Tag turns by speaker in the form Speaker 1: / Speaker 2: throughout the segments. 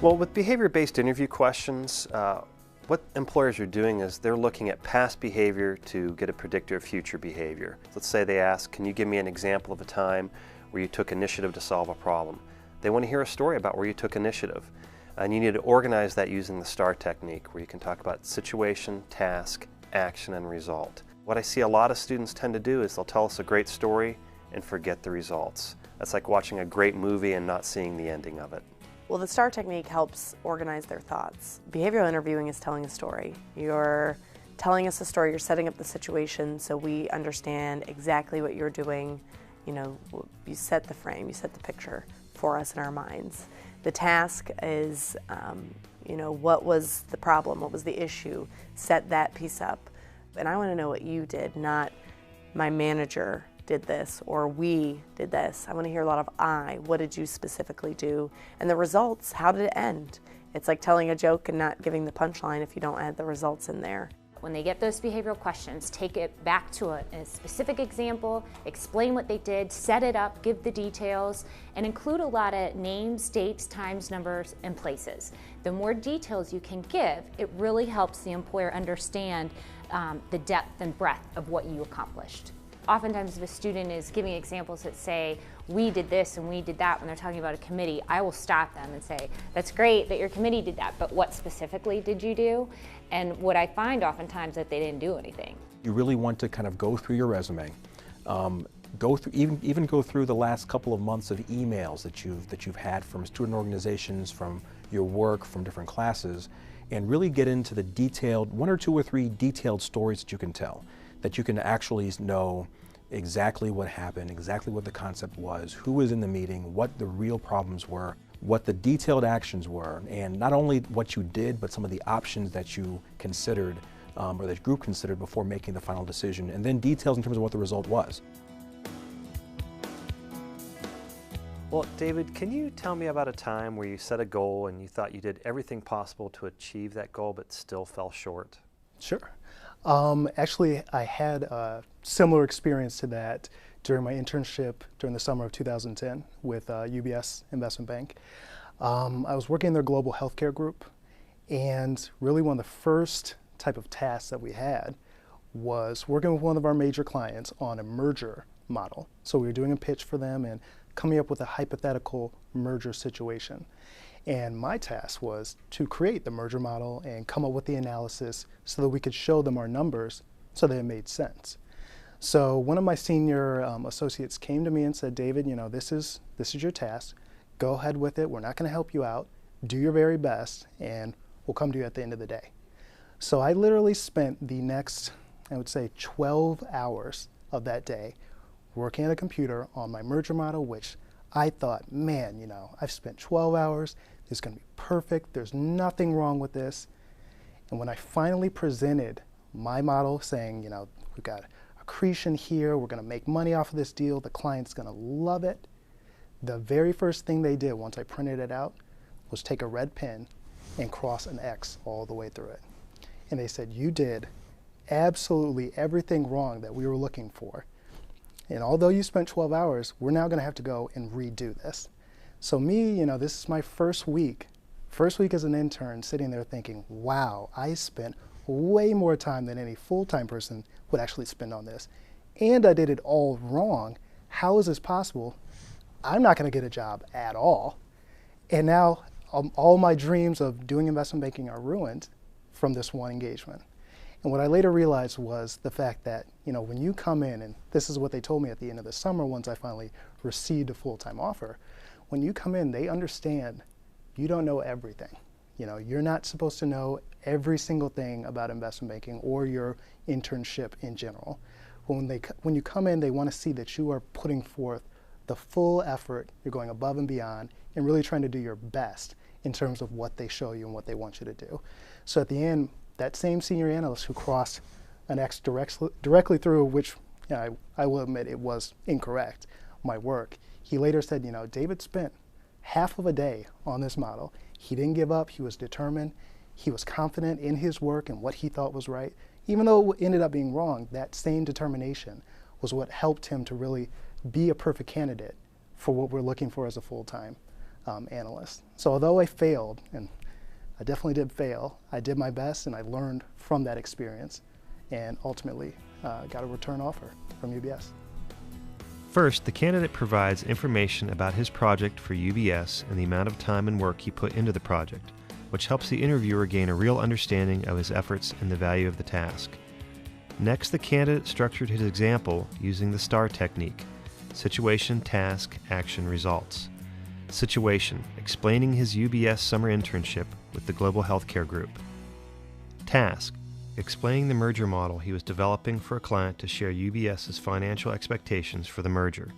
Speaker 1: Well, with behavior-based interview questions, what employers are doing is they're looking at past behavior to get a predictor of future behavior. Let's say they ask, can you give me an example of a time where you took initiative to solve a problem? They want to hear a story about where you took initiative. And you need to organize that using the STAR technique, where you can talk about situation, task, action, and result. What I see a lot of students tend to do is they'll tell us a great story and forget the results. That's like watching a great movie and not seeing the ending of it.
Speaker 2: Well, the STAR technique helps organize their thoughts. Behavioral interviewing is telling a story. You're telling us a story, you're setting up the situation so we understand exactly what you're doing. You know, you set the frame, you set the picture for us in our minds. The task is, you know, what was the problem, what was the issue, set that piece up. And I want to know what you did, not my manager did this or we did this. I want to hear a lot of what did you specifically do? And the results, how did it end? It's like telling a joke and not giving the punchline if you don't add the results in there.
Speaker 3: When they get those behavioral questions, take it back to a specific example, explain what they did, set it up, give the details, and include a lot of names, dates, times, numbers, and places. The more details you can give, it really helps the employer understand the depth and breadth of what you accomplished. Oftentimes if a student is giving examples that say, we did this and we did that when they're talking about a committee, I will stop them and say, that's great that your committee did that, but what specifically did you do? And what I find oftentimes that they didn't do anything.
Speaker 4: You really want to kind of go through your resume, go through even go through the last couple of months of emails that you've had from student organizations, from your work, from different classes, and really get into the detailed, 1 or 2 or 3 detailed stories that you can tell, that you can actually know exactly what happened, exactly what the concept was, who was in the meeting, what the real problems were, what the detailed actions were, and not only what you did, but some of the options that you considered or that group considered before making the final decision, and then details in terms of what the result was.
Speaker 1: Well, David, can you tell me about a time where you set a goal and you thought you did everything possible to achieve that goal but still fell short?
Speaker 5: Sure. Actually, I had a similar experience to that during my internship during the summer of 2010 with UBS Investment Bank. I was working in their global healthcare group, and really one of the first type of tasks that we had was working with one of our major clients on a merger model. So we were doing a pitch for them and coming up with a hypothetical merger situation. And my task was to create the merger model and come up with the analysis so that we could show them our numbers so that it made sense. So one of my senior associates came to me and said, David, you know, this is your task. Go ahead with it. We're not going to help you out. Do your very best, and we'll come to you at the end of the day. So I literally spent the next, I would say, 12 hours of that day working at a computer on my merger model, which I thought, man, you know, I've spent 12 hours. It's going to be perfect. There's nothing wrong with this. And when I finally presented my model saying, you know, we've got accretion here, we're going to make money off of this deal, the client's going to love it, the very first thing they did once I printed it out was take a red pen and cross an X all the way through it. And they said, you did absolutely everything wrong that we were looking for. And although you spent 12 hours, we're now going to have to go and redo this. So me, you know, this is my first week as an intern, sitting there thinking, wow, I spent way more time than any full-time person would actually spend on this. And I did it all wrong. How is this possible? I'm not going to get a job at all. And now all my dreams of doing investment banking are ruined from this one engagement. And what I later realized was the fact that, you know, when you come in, and this is what they told me at the end of the summer once I finally received a full-time offer, when you come in, they understand you don't know everything. You know, you're not supposed to know every single thing about investment banking or your internship in general. When you come in, they want to see that you are putting forth the full effort, you're going above and beyond, and really trying to do your best in terms of what they show you and what they want you to do. So at the end, that same senior analyst who crossed an X directly through, which, you know, I will admit it was incorrect, my work, he later said, you know, David spent half of a day on this model. He didn't give up. He was determined. He was confident in his work and what he thought was right. Even though it ended up being wrong, that same determination was what helped him to really be a perfect candidate for what we're looking for as a full-time analyst. So although I failed, and I definitely did fail, I did my best and I learned from that experience and ultimately got a return offer from UBS.
Speaker 1: First, the candidate provides information about his project for UBS and the amount of time and work he put into the project, which helps the interviewer gain a real understanding of his efforts and the value of the task. Next, the candidate structured his example using the STAR technique: situation, task, action, results. Situation, explaining his UBS summer internship with the Global Healthcare Group. Task, explaining the merger model he was developing for a client to share UBS's financial expectations for the merger.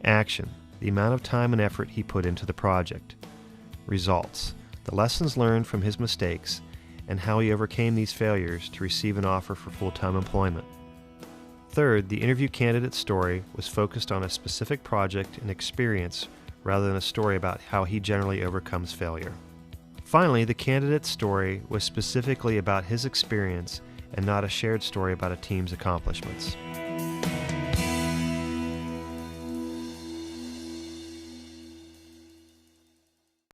Speaker 1: Action, the amount of time and effort he put into the project. Results, the lessons learned from his mistakes and how he overcame these failures to receive an offer for full-time employment. Third, the interview candidate's story was focused on a specific project and experience rather than a story about how he generally overcomes failure. Finally, the candidate's story was specifically about his experience and not a shared story about a team's accomplishments.